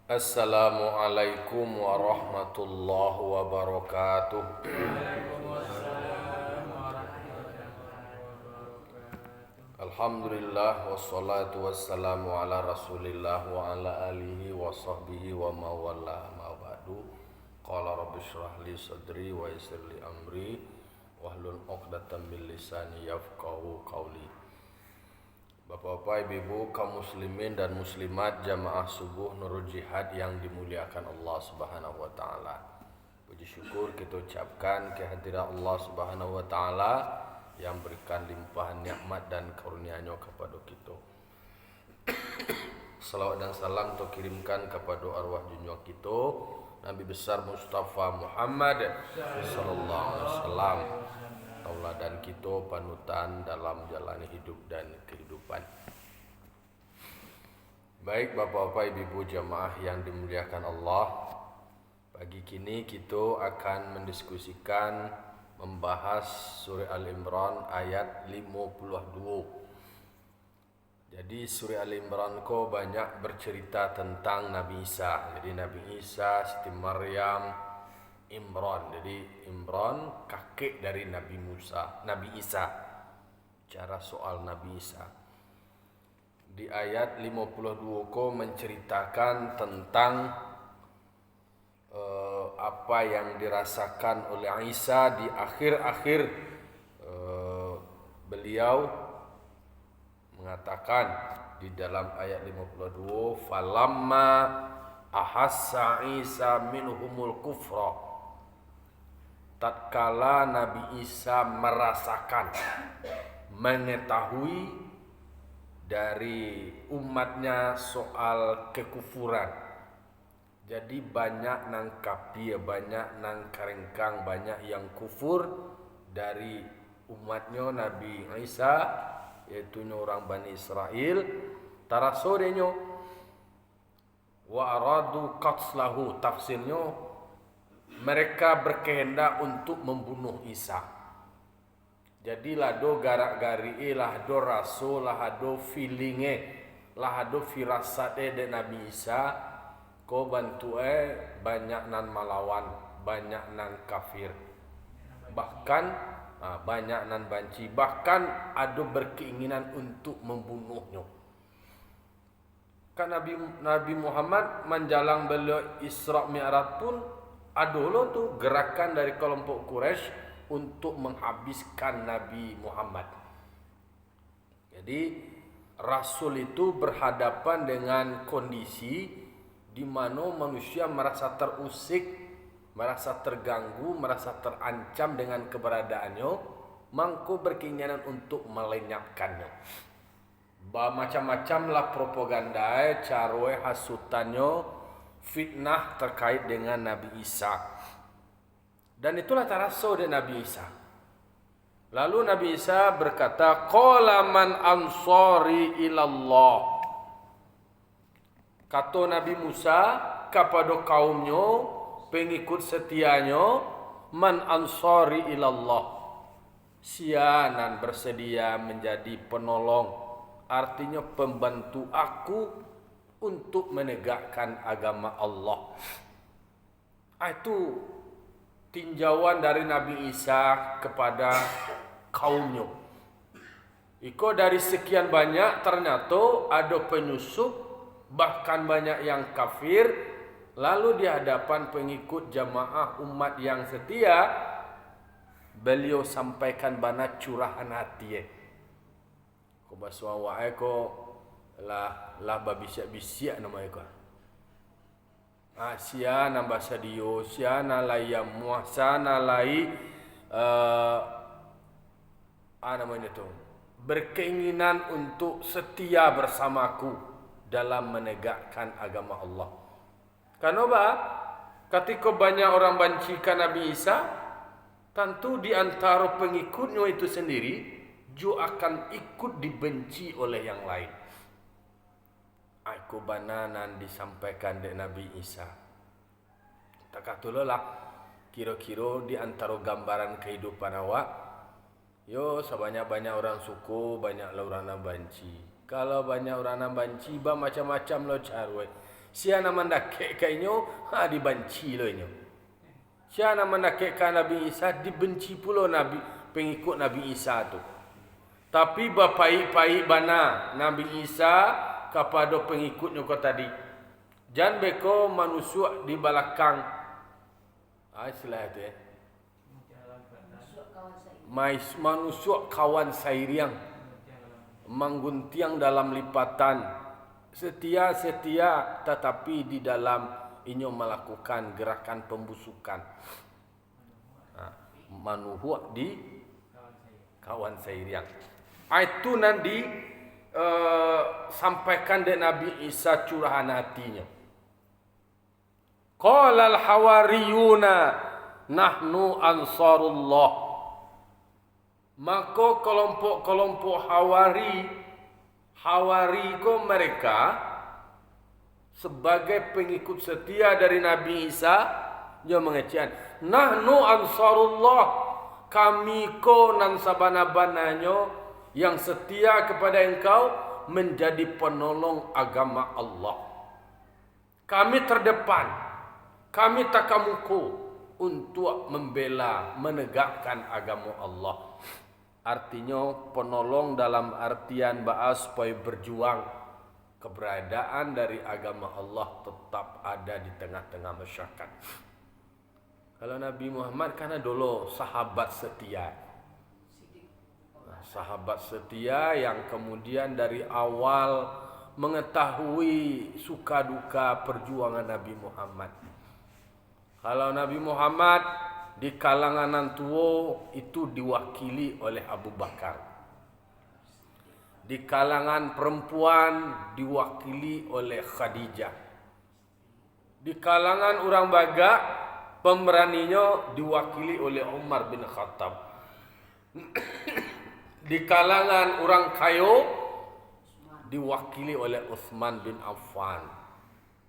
Assalamualaikum warahmatullahi wabarakatuh. Alhamdulillah wassalatu wassalamu ala rasulillah wa ala alihi wa sahbihi wa mawala ma ba'du. Qala rabbi shrah li sadri wa yassir li amri wahlul 'uqdatam min lisani yafqahu qawli. Bapak-bapak, ibu-ibu, kaum muslimin dan muslimat jamaah subuh Nurul Jihad yang dimuliakan Allah Subhanahu wa taala. Puji syukur kita ucapkan kehadiran Allah Subhanahu wa taala yang berikan limpahan nikmat dan karunia-Nya kepada kita. Salawat dan salam kita kirimkan kepada arwah junjungan kita Nabi besar Mustafa Muhammad sallallahu alaihi wasallam, tauladan kita, panutan dalam jalani hidup dan kehidupan. Baik bapak-bapak, ibu-ibu jamaah yang dimuliakan Allah, pagi kini kita akan mendiskusikan membahas surah Al-Imran ayat 52. Jadi surah Al-Imran ko banyak bercerita tentang Nabi Isa. Jadi Nabi Isa, Siti Maryam, Imran. Jadi Imran kakek dari Nabi Isa. Cara soal Nabi Isa. Di ayat 52 ko menceritakan tentang apa yang dirasakan oleh Isa di akhir-akhir beliau mengatakan di dalam ayat 52, falamma ahassa Isa minhumul kufra. Tatkala Nabi Isa merasakan, mengetahui dari umatnya soal kekufuran. Jadi banyak nang kafir, banyak nang karengkang, banyak yang kufur dari umatnya Nabi Isa, yaitu orang Bani Israel. Tarasodenyo wa aradu qatslahu, tafsirnya mereka berkehendak untuk membunuh Isa. Jadi lado garak-gari, lahdo raso, lahdo feelinge, lahdo firasate de Nabi Isa, ko bantue banyak nan malawan, banyak nan kafir, bahkan banyak nan banci, bahkan ada berkeinginan untuk membunuhnya. Kan Nabi Muhammad menjalang beliau Isra Mi'raj pun ada loh tuh gerakan dari kelompok Quraisy untuk menghabiskan Nabi Muhammad. Jadi Rasul itu berhadapan dengan kondisi di mana manusia merasa terusik, merasa terganggu, merasa terancam dengan keberadaannya, mangko berkeinginan untuk melenyapkannya. Macam-macam lah propaganda, caroe hasutannya, fitnah terkait dengan Nabi Isa. Dan itulah taraso dari Nabi Isa. Lalu Nabi Isa berkata, qala man ansari ilallah. Kata Nabi Musa kepada kaumnya, pengikut setianya, man ansari ilallah, sianan bersedia menjadi penolong, artinya pembantu aku untuk menegakkan agama Allah. Itu tinjauan dari Nabi Isa kepada kaumnya. Iko dari sekian banyak ternyata ada penyusup, bahkan banyak yang kafir. Lalu di hadapan pengikut jamaah umat yang setia, beliau sampaikan bana curahan hati. Ko baswa wae ko lah babisya-bisya namanya ko. Sia nambah sadio, sia nalaya muasana lai namanya tu, berkeinginan untuk setia bersamaku dalam menegakkan agama Allah. Kenapa? Ketika banyak orang bancikan Nabi Isa, tentu di antara pengikutnya itu sendiri juga akan ikut dibenci oleh yang lain. Aku bananan disampaikan dari Nabi Isa. Tak katulah kira-kira di antara gambaran kehidupan awak, yo sebanyak-banyak orang suku, banyaklah orang yang banci. Kalau banyak orang yang banci, macam-macam lo carwe. Siapa mendakek kainyo dibenci lo inyo. Siapa mendakek Nabi Isa dibenci pula Nabi pengikut Nabi Isa tu. Tapi bapai-pai bana Nabi Isa kepada pengikutnya kau tadi. Jangan beko manusia di belakang. Istilah itu ya. Manusia kawan sairiang. Mangguntiang dalam lipatan. Setia tetapi di dalam inyo melakukan gerakan pembusukan. Manusia di kawan sairiang. Itu nanti sampaikan dari Nabi Isa curahan hatinya. Qala al-hawariyuna nahnu ansarullah. Maka kelompok-kelompok Hawari ko mereka sebagai pengikut setia dari Nabi Isa, dia mengatakan, nahnu ansarullah, kami ko nan sabana-bananyo yang setia kepada engkau menjadi penolong agama Allah. Kami terdepan, kami takamuku untuk membela, menegakkan agama Allah. Artinya penolong dalam artian bahas supaya berjuang keberadaan dari agama Allah tetap ada di tengah-tengah masyarakat. Kalau Nabi Muhammad karena dulu sahabat setia. Sahabat setia yang kemudian dari awal mengetahui suka duka perjuangan Nabi Muhammad. Kalau Nabi Muhammad di kalangan tua itu diwakili oleh Abu Bakar. Di kalangan perempuan diwakili oleh Khadijah. Di kalangan orang baga pemberaninya diwakili oleh Umar bin Khattab. Di kalangan orang kayo diwakili oleh Utsman bin Affan.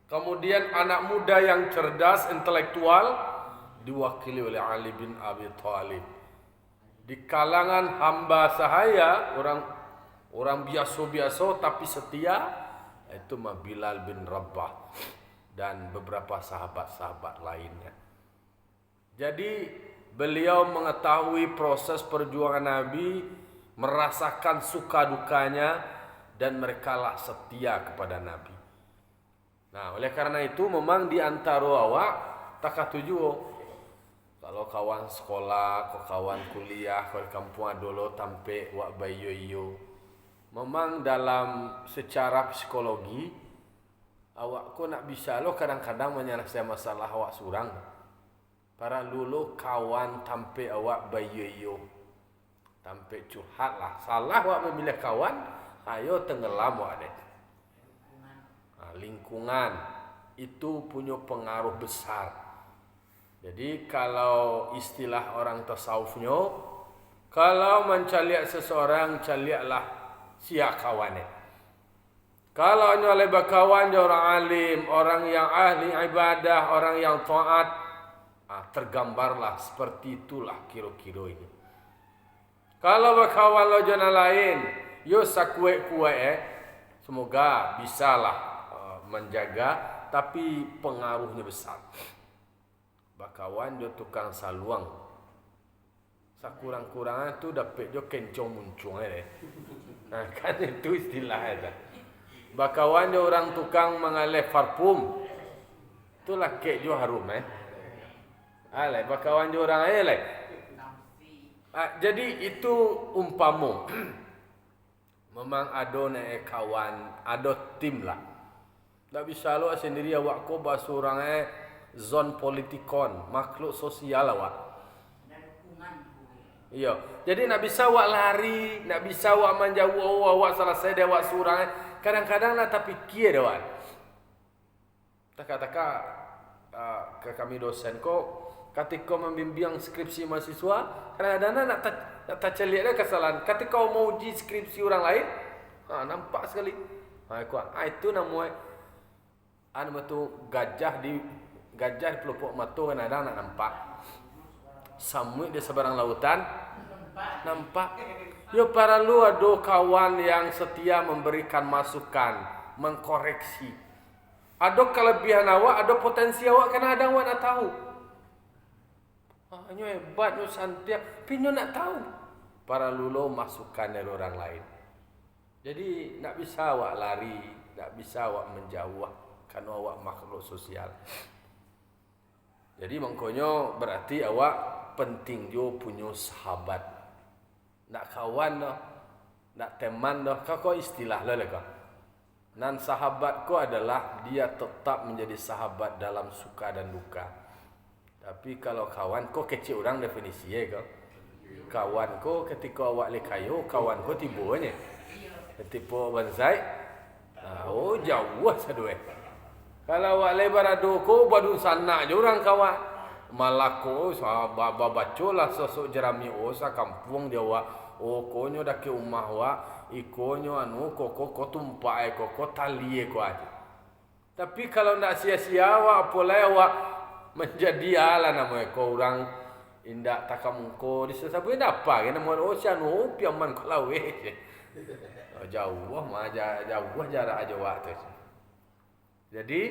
Kemudian anak muda yang cerdas, intelektual diwakili oleh Ali bin Abi Thalib. Di kalangan hamba sahaya, orang biasa-biasa tapi setia, itu Bilal bin Rabah dan beberapa sahabat-sahabat lainnya. Jadi beliau mengetahui proses perjuangan Nabi, merasakan suka dukanya, dan merekalah setia kepada Nabi. Nah, oleh karena itu memang di antara awak tak katuju. Kalau kawan sekolah, kawan kuliah, kalau kampung dulu tampe wak bayo-yo. Memang dalam secara psikologi awak ko nak bisa lo kadang-kadang menyelesaikan masalah awak surang. Para lulu kawan tampe awak bayo-yo. Sampai curhat lah. Salah awak memilih kawan, ayo tenggelam awak deh. Lingkungan itu punya pengaruh besar. Jadi kalau istilah orang tasawufnya, kalau mencaliak seseorang, caliaklah siap kawannya. Kalau nyoleh berkawan orang alim, orang yang ahli ibadah, orang yang taat, tergambarlah seperti itulah kira-kira ini. Kalau berkawan lo jana lain, yo sakue-kue, semoga bisalah menjaga, tapi pengaruhnya besar. Berkawan jo tukang saluang, sakurang-kurangnya tu dapat jo kencong muncung kan itu istilahnya. Berkawan jo orang tukang mengalih parfum, itulah kek jo harum alai berkawan jo orang alai. Jadi itu umpamu. Memang ada kawan, ada tim lah. Tak bisa lo sendiri awak ko bahasa orang zon politikon, makhluk sosial awak. Iya. Jadi nak bisa awak lari, nak bisa awak menjauh awak selesai dia awak surang. Kadang-kadang nak tak fikir awak. Tak ke kami dosen ko ketika membimbing skripsi mahasiswa, kadang-kadang nak tercelik dah kesalahan. Ketika mau uji skripsi orang lain, nampak sekali. Itu namanya gajah di pelupuk mata kadang-kadang nak nampak. Samui di seberang lautan, nampak. Yo para lu ada kawan yang setia memberikan masukan, mengkoreksi. Ada kelebihan awak, ada potensi awak, kadang-kadang awak nak tahu. Nyo hebat, nyo santia, tapi nyo nak tahu. Para lulo masukan dari orang lain. Jadi nak bisa awak lari, nak bisa awak menjauh, karena awak makhluk sosial. Jadi mangkonyo berarti awak penting jo punya sahabat. Nak kawan dah, nak teman dah, kau istilah lah kau. Dan sahabatku adalah dia tetap menjadi sahabat dalam suka dan duka. Tapi kalau kawan, kau kecil orang definisinya kau. Kawan kau ketika awak lekayo, kawan kau tibunya. Tipu bansai, oh jauh sadue. Kalau awak lebar ado kau baru sana je orang kawan. Malah kau sahabat bacolah sosok jerami osa kampung dia awak. Oh konyo dak ke rumah awak, ikonyo anu koko tumpai koko tali ko aja. Tapi kalau ndak sia-sia awak apolai awak menjadi ala namanya ko orang indak takamungko disesabuin apa kan nama ocean piaman ko lawe. Jauh jauh jarak aja waktu. Jadi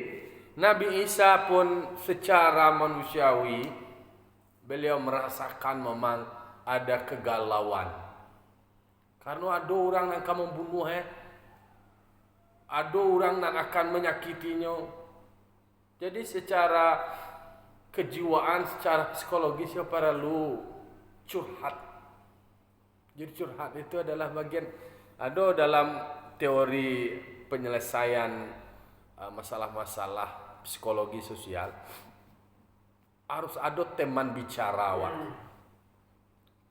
Nabi Isa pun secara manusiawi beliau merasakan memang ada kegalauan. Karena ada orang yang akan membunuh, ada orang yang akan menyakitinya. Jadi secara kejiwaan, secara psikologis ya para lu curhat. Jadi curhat itu adalah bagian ada dalam teori penyelesaian masalah-masalah psikologi sosial. Harus ada teman bicara awak.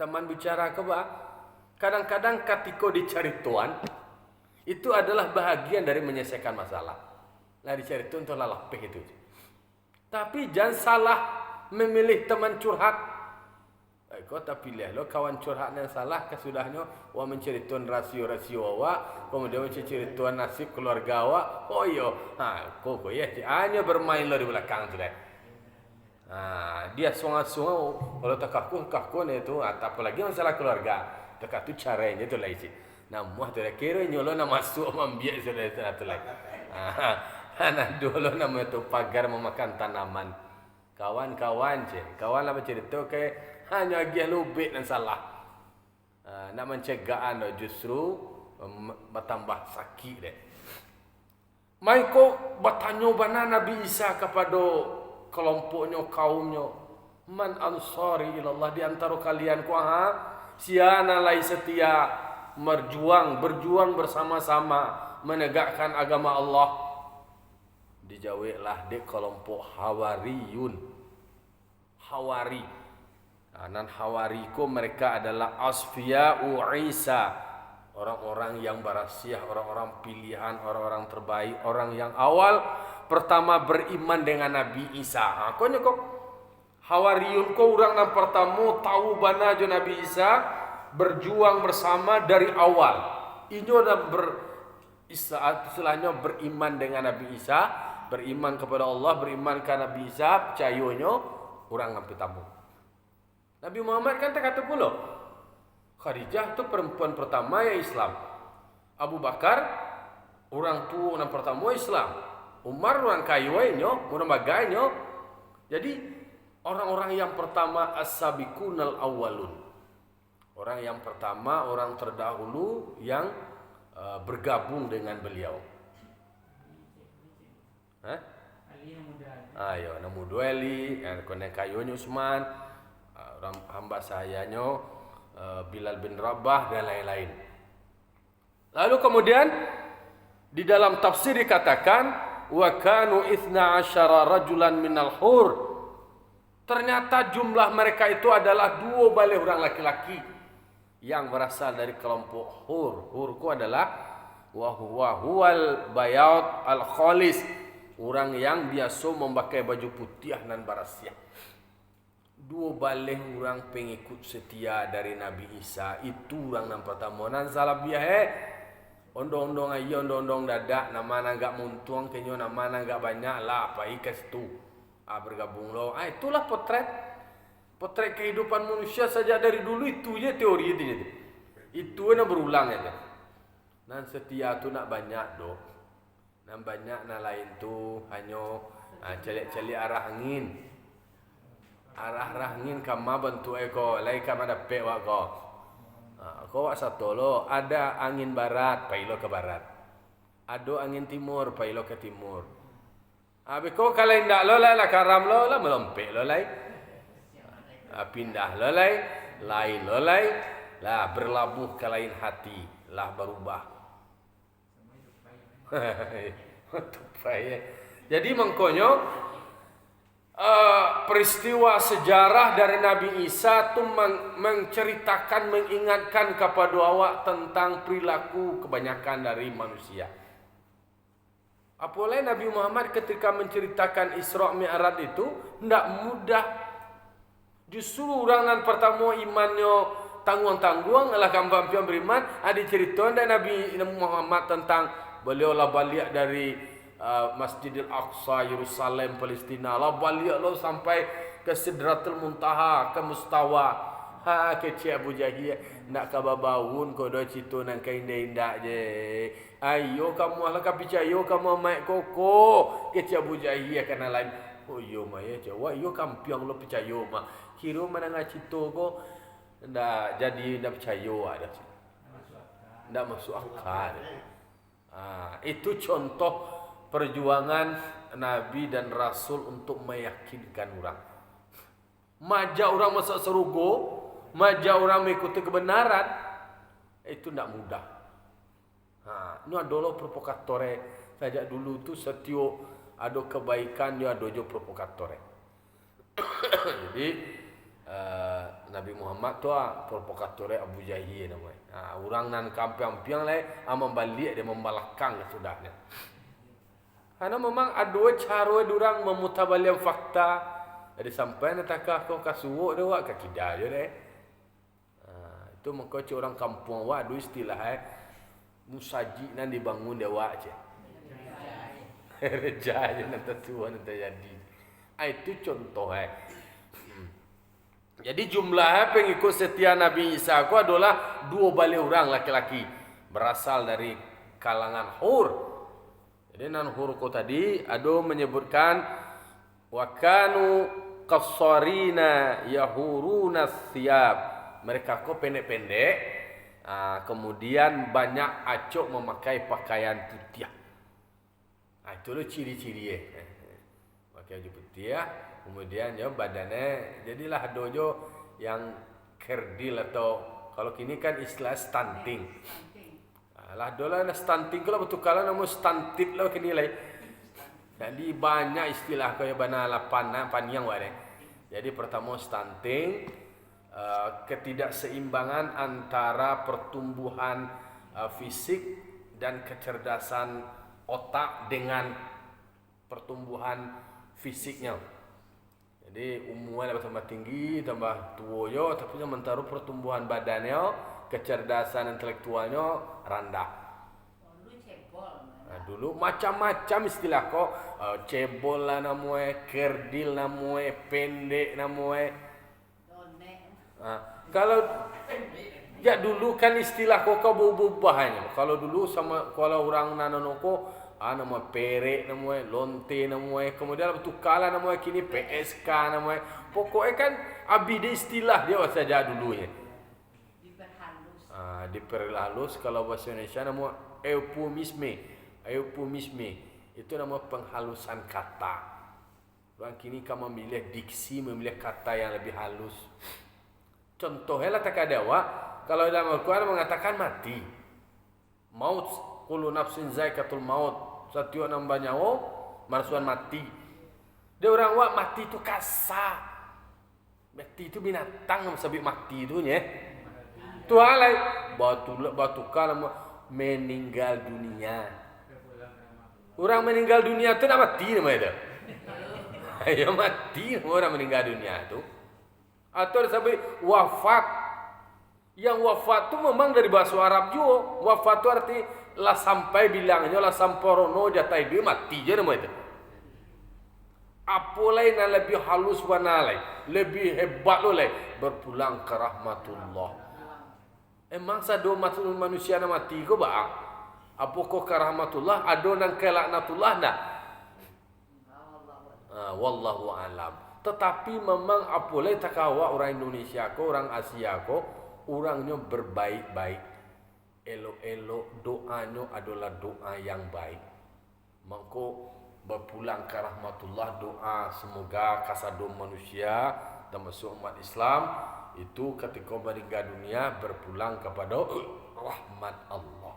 Teman bicara ke apa? Kadang-kadang ketika dicari tuan, itu adalah bahagian dari menyelesaikan masalah. Nah dicari tuan itu lalapeh itu. Tapi jangan salah memilih teman curhat. Kau tak pilih lo kawan curhat yang salah kesudahnya. Wah mencari tuan rasio-rasio awak, kemudian mencari tuan nasib keluarga awak. Oh iyo, kau ya, hanya bermain lo di belakang tu deh. Dia sungai-sungai kalau tak kaku ni tu, apalagi masalah keluarga. Tak tu caranya tu lah isi. Namuh tu dah kira nyolo nak masuk membiak sudah tu lah. Anak dulu nama tu pagar memakan tanaman. Kawan-kawan je, kawan lah bercerita ke hanya dia lubik dan salah. Nak mencegah anda justru bertambah sakit deh. Mai ko bertanya bana Nabi Isa kepada kelompoknya kaumnya, man ansari ilallah di antara kalian ku siana lai setia berjuang bersama-sama menegakkan agama Allah. Dijawablah di kelompok Hawariyun. Hawari. Dan Hawariku mereka adalah Asfiya'u Isa. Orang-orang yang barasiah, orang-orang pilihan, orang-orang terbaik, orang yang awal pertama beriman dengan Nabi Isa. Kau Hawariyun ko orang yang pertama tahu bana jo Nabi Isa berjuang bersama dari awal. Ini ada istilahnya beriman dengan Nabi Isa, beriman kepada Allah, beriman ke Nabi Isa, percayanya orang yang pertama. Nabi Muhammad kan tak kata pula. Khadijah tu perempuan pertama yang Islam. Abu Bakar orang tua yang pertama Islam. Umar orang kayunya, orang bagainya. Jadi orang-orang yang pertama as-sabiqunal awwalun. Orang yang pertama, orang terdahulu yang bergabung dengan beliau. Ali yang muda. Ayo, nama Dueli, konek kayunya Utsman, orang hamba sahayanya Bilal bin Rabah dan lain-lain. Lalu kemudian di dalam tafsir dikatakan wa kanu 12 rajulan minal hur. Ternyata jumlah mereka itu adalah 2 balai orang laki-laki yang berasal dari kelompok Hur. Hurku adalah huwal bayat al-khalis, orang yang biasa memakai baju putih dan barasiah. 2 balai orang pengikut setia dari Nabi Isa, itu orang yang pertama. Nan salah biah ondong-ondong ayo ondong-ondong dadak nama enggak muntuang kenyo nama enggak banyak lah apa ikas tu. Bergabung lo. Itulah potret kehidupan manusia saja dari dulu, itu je teori itu. Itu yang berulang aja. Dan setia tu nak banyak doh. Nan banyak na lain tu hanya celik-celik arah angin. Arah angin kama bentuk eko, lai kama dapat wak ko. Ko wak satu lo, ada angin barat, pailo ke barat. Ada angin timur, pailo ke timur. Habis ko kalau indak lo lai lah karam lo lah melompek lo lai. Pindah lo lai, lain lo lai, lah berlabuh ke lain hati, lah berubah. Jadi mengkonyo peristiwa sejarah dari Nabi Isa itu menceritakan, mengingatkan kepada awak tentang perilaku kebanyakan dari manusia. Apalagi Nabi Muhammad ketika menceritakan Isra Mi'raj itu tidak mudah. Justru orang yang pertama imannya tanggung-tanggung adalah kampung beriman. Ada cerita dari Nabi Muhammad tentang beliau lah balik dari Masjidil Aqsa, Yerusalem, Palestina. Lah balik lo sampai ke Sidratul Muntaha, ke Mustawa. Kecik Abu Jahil nak kababaun ko do cito nang kainda-inda je. Ayo kamu lah percaya kamu mai koko. Kecik Abu Jahil kana lain. Oh yo mai Jawa yo kampiang lo percaya mah. Kira mana ngacito ko ndak jadi ndak percaya ada. Ndak masuk akal. Itu contoh perjuangan Nabi dan Rasul untuk meyakinkan orang. Majak orang masuk surga, majak orang mengikuti kebenaran, itu tidak mudah. Ini adalah provokatore. Sejak dulu tu setiap ada kebaikan dia ada juga provokatore. Jadi Nabi Muhammad tu provokatore Abu Jahil namanya. Orang nan kampiang-piang lai membalik dia membalakang sudahnya. Karena memang ada cara orang memutabalikan fakta. Jadi sampai natakah kau kasuwuk dia wak kakidah je deh. Itu mengkau orang kampung wak ada istilah musajid nan dibangun dia wak je. Reja je nanti tua nanti jadi. Itu contoh Jadi jumlah pengikut setia Nabi Isa aku adalah 2 balik orang laki-laki berasal dari kalangan Hur. Jadi nan Hur ko tadi ada menyebutkan wakanu qasarina yahuruna thiyab. Mereka ko pendek-pendek, kemudian banyak acok memakai pakaian putih. Itulah ciri-ciri pakai baju putih, kemudian ya badannya jadilah dojo yang kerdil atau kalau kini kan istilah stunting. Lah dola stunting kalau betul kalau nama stunted lah kini lah. Jadi banyak istilah kayak bana panjang wade. Jadi pertama stunting, ketidakseimbangan antara pertumbuhan fisik dan kecerdasan otak dengan pertumbuhan fisiknya. Jadi umurnya tambah tinggi, tambah tua yo, tapi sementara pertumbuhan badannya, kecerdasan intelektualnya rendah. Dulu macam-macam istilah kok, cebol lah namanya, kerdil namanya, pendek namanya. Kalau ya dulu kan istilah kok berubah-ubahnya. Kalau dulu sama kalau orang nanonoko, nama perek namanya, lonte namanya, kemudian bertukarlah namanya kini PSK namanya. Pokoknya kan abis istilah dia saja dulunya. Diperhalus kalau bahasa Indonesia nama euphemisme itu nama penghalusan kata. Orang kini kamu memilih diksi, memilih kata yang lebih halus. Contohnya lah tak ada kalau dalam Al-Quran mengatakan mati, maut, kullu nafsin zaikatul maut, setiap nambah nyawa marsuan mati. Dia orang mati itu kasar, mati itu binatang sabit mati itu nya. Tuhan lai batu kalau meninggal dunia. Orang meninggal dunia itu nak mati nama itu. Ayo mati orang meninggal dunia itu. Atau sampai wafat. Yang wafat itu memang dari bahasa Arab juga. Wafat itu arti lah sampai bilangnya lah samporono jatai dia mati je nama itu. Apa lain yang lebih halus mana lain, lebih hebat lo lain berpulang ke rahmatullah. Emang sado manusia nak mati ko ba? Apakah karahmatullah ado nang kelaknatullah ndak? Wallahu alam. Tetapi memang apoleh takawa orang Indonesia ko, orang Asia ko, orangnya berbaik-baik. Elok-elok doanya adalah doa yang baik. Maka berpulang ke rahmatullah doa semoga kasadum manusia termasuk umat Islam itu ketika meninggal dunia berpulang kepada rahmat Allah.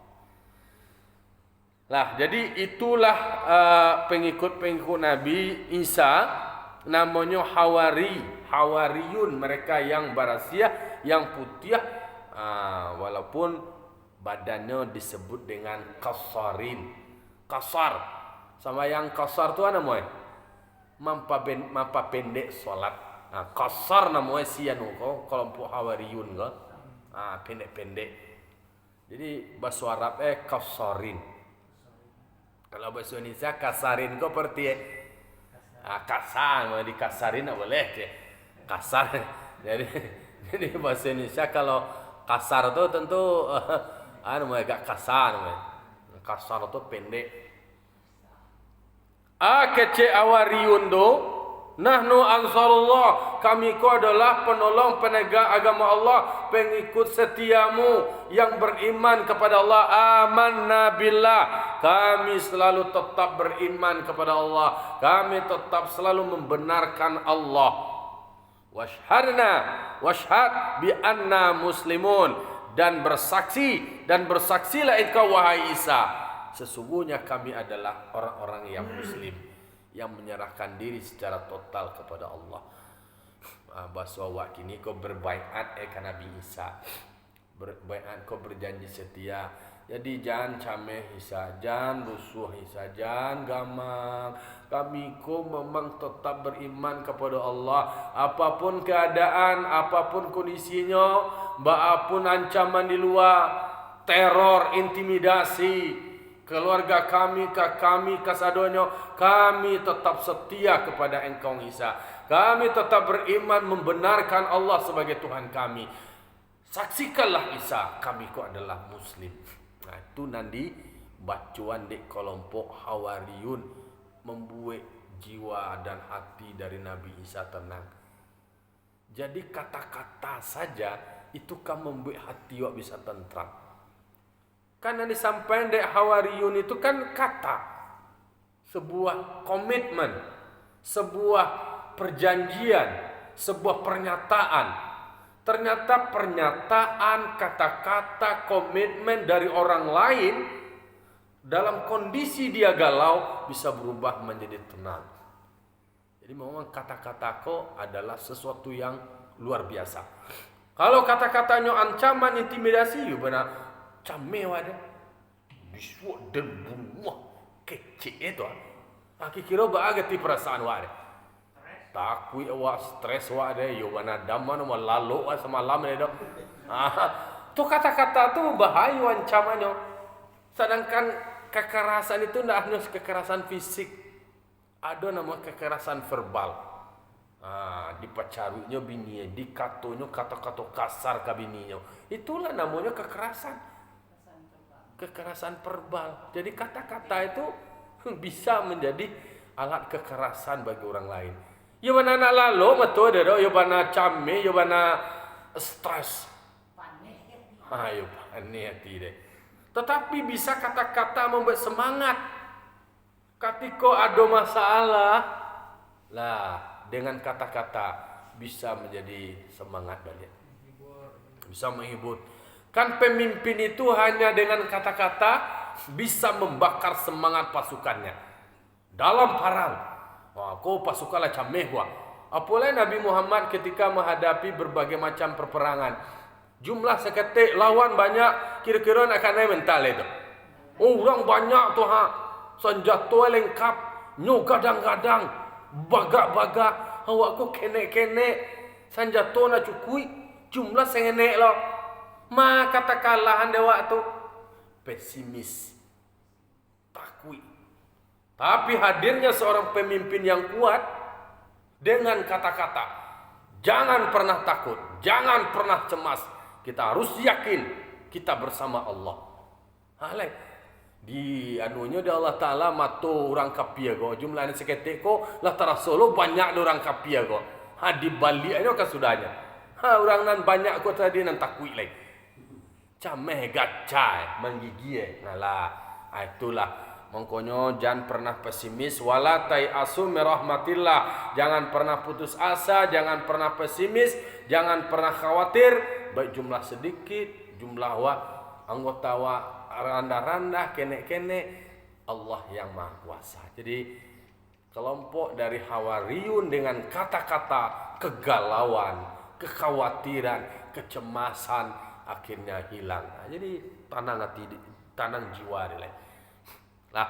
Lah, jadi itulah pengikut-pengikut Nabi Isa namanya Hawariyun, mereka yang barasia, yang putih, walaupun badannya disebut dengan kasarin. Kasar sama yang kasar tu apa namanya? Mampa pendek solat. Kasar namanya sianu ko kelompok Hawariyun ko. Pendek-pendek. Jadi bahasa Arab kasarin. Kalau bahasa Indonesia kasarin ko seperti kasar, mau dikasarin tak boleh je. Kasar. Jadi bahasa Indonesia kalau kasar tu tentu agak kasar namanya. Kasar tu pendek. Kece Hawariyun do, nahnu ansarullah, kami ko adalah penolong penegak agama Allah, pengikut setiamu yang beriman kepada Allah. Amanna billah, kami selalu tetap beriman kepada Allah, kami tetap selalu membenarkan Allah. Washhad bi anna muslimun, dan bersaksilah engkau wahai Isa, sesungguhnya kami adalah orang-orang yang muslim, yang menyerahkan diri secara total kepada Allah. Bahasa awak kini kau berbaiat ke Nabi Isa, berbaiat kau berjanji setia. Jadi jangan cameh Isa, jangan rusuh Isa, jangan gamang. Kami kau memang tetap beriman kepada Allah, apapun keadaan, apapun kondisinya, apapun ancaman di luar, teror, intimidasi, keluarga kami, kasadonyo, kami tetap setia kepada engkau Isa. Kami tetap beriman membenarkan Allah sebagai Tuhan kami. Saksikanlah Isa, kami kau adalah muslim. Nah, itu nanti bacuan di kelompok Hawariyun membuat jiwa dan hati dari Nabi Isa tenang. Jadi kata-kata saja itu kan membuat hati wak bisa tentram. Karena disampaikan dari Hawariyun itu kan kata, sebuah komitmen, sebuah perjanjian, sebuah pernyataan. Ternyata pernyataan, kata-kata, komitmen dari orang lain dalam kondisi dia galau bisa berubah menjadi tenang. Jadi memang kata-kataku adalah sesuatu yang luar biasa. Kalau kata-katanya ancaman, intimidasi, ya benar cameh wadah. Disuat dan bunuh kecil itu. Kira bagai perasaan wadah. Takut awak, stres awak ada, yo mana daman awak lalu semalam ada. Tu kata-kata tu bahaya ancamannya. Sedangkan kekerasan itu tidak hanya kekerasan fisik, ada nama kekerasan verbal. Dipacarunya bininya, dikatonya kata-kata kasar ke bininya. Itulah namanya kekerasan. Kekerasan verbal. Jadi kata-kata itu bisa menjadi alat kekerasan bagi orang lain. Ya mana nak lalu betul dah, ya mana cameh, ya mana stres. Ayo panik hati deh. Tetapi bisa kata-kata membuat semangat. Ketika ada masalah, lah dengan kata-kata bisa menjadi semangat balik. Bisa menghibur. Kan pemimpin itu hanya dengan kata-kata bisa membakar semangat pasukannya. Dalam perang. Kau pasukanlah cameh wah. Apalagi Nabi Muhammad ketika menghadapi berbagai macam perperangan. Jumlah seketik lawan banyak, kira-kira akan naik mental itu. Orang banyak tu senjata lengkap, nyo gadang-gadang, bagak-bagak, awak ko kenek-kenek, senjata nak cukui, jumlah sengenek lo. Katakanlah anda waktu pesimis, takut. Tapi hadirnya seorang pemimpin yang kuat dengan kata-kata, jangan pernah takut, jangan pernah cemas. Kita harus yakin kita bersama Allah. Di anunya di Allah Ta'ala mato orang kapia ko jumlahnya seketik ko lah terasolo banyak orang kapia ko di Bali aja kan sudahnya orang nan banyak ko tadi nan takui lagi cameh gacai menggigi ngalah itulah mongkonyo jangan pernah pesimis wala asu merahmatillah jangan pernah putus asa jangan pernah pesimis jangan pernah khawatir baik jumlah sedikit jumlah anggota randah-randah kene-kene Allah yang Maha Kuasa. Jadi kelompok dari Hawariyun dengan kata-kata kegalauan, kekhawatiran, kecemasan akhirnya hilang. Nah, jadi tanang jiwa nilai. Lah,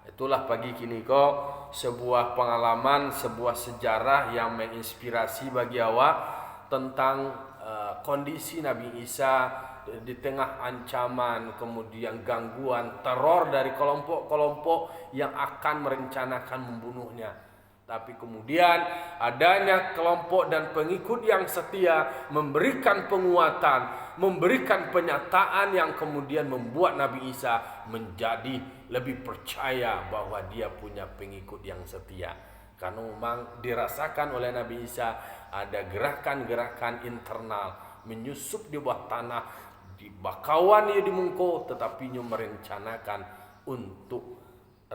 itulah pagi kini kok sebuah pengalaman, sebuah sejarah yang menginspirasi bagi awak tentang kondisi Nabi Isa di tengah ancaman, kemudian gangguan, teror dari kelompok-kelompok yang akan merencanakan membunuhnya. Tapi kemudian adanya kelompok dan pengikut yang setia memberikan penguatan, memberikan penyataan yang kemudian membuat Nabi Isa menjadi lebih percaya bahwa dia punya pengikut yang setia. Karena memang dirasakan oleh Nabi Isa ada gerakan-gerakan internal menyusup di bawah tanah, di bakawan ia dimungko, tetapi ia merencanakan untuk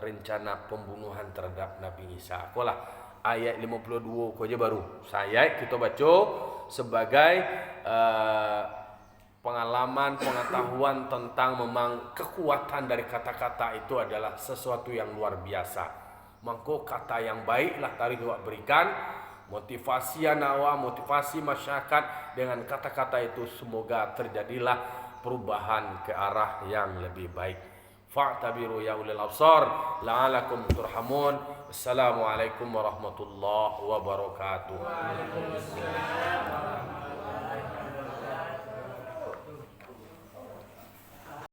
rencana pembunuhan terhadap Nabi Isa. Akolah ayat 52 ko aja baru saya kita baca sebagai pengalaman pengetahuan tentang memang kekuatan dari kata-kata itu adalah sesuatu yang luar biasa. Mangko kata yang baiklah tadi awak berikan motivasi anawa, motivasi masyarakat dengan kata-kata itu semoga terjadilah perubahan ke arah yang lebih baik. Fa'tabiru ya ulil absar la'alakum turhamun. Assalamualaikum warahmatullahi wabarakatuh.